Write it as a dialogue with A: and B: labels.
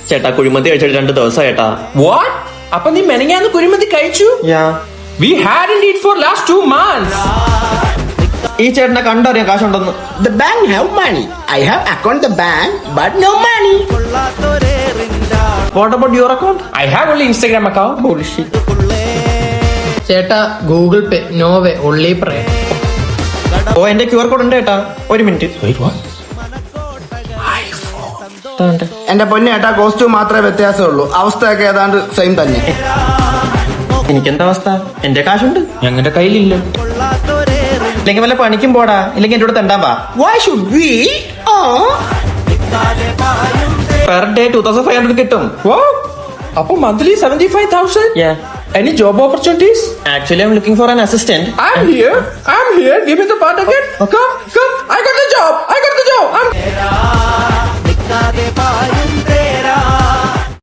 A: ചേട്ടാ കുഴിമന്തി കഴിച്ചിട്ട് 2 ദിവസം ചേട്ടാ.
B: What? അപ്പൊ നീ മെനങ്ങാന്ന് കുഴിമന്തി കഴിച്ചു? We hadn't eat for last 2 months.
A: ഈ ചേട്ടനെ കണ്ടറിയാം കാശുണ്ടെന്ന്.
C: The bank have money. I have account the bank, but no money.
A: What about your account?
B: I have only Instagram account.
A: Bullshit.
D: ചേട്ടാ ഗൂഗിൾ പേ നോ വേ ഒള്ളി പ്രേ.
A: ഓ എന്റെ QR code ഉണ്ട് ചേട്ടാ. 1 minute.
B: Wait, what?
C: എന്റെ പൊന്നെ ഏട്ടാ costume മാത്രമേ വ്യത്യാസമുള്ളൂ, അവസ്ഥയൊക്കെ ഏതാണ്ട് സെയിം തന്നെ.
A: എനിക്കെന്താ അവസ്ഥ? എന്റെ കാശുണ്ട്.
B: ഞങ്ങളുടെ കയ്യിലില്ല.
A: ഇല്ലെങ്കിൽ വല്ല പണിക്കും പോടാ, ഇല്ലെങ്കിൽ എന്റെ കൂടെ തെണ്ടാൻ പാ.
C: Why should we?
A: Per day 2500 കിട്ടും.
B: Wow. അപ്പൊ monthly 75,000? Any job opportunities?
A: Actually, I'm looking for an assistant.
B: I'm here. Give me the part again. Come. I got the job.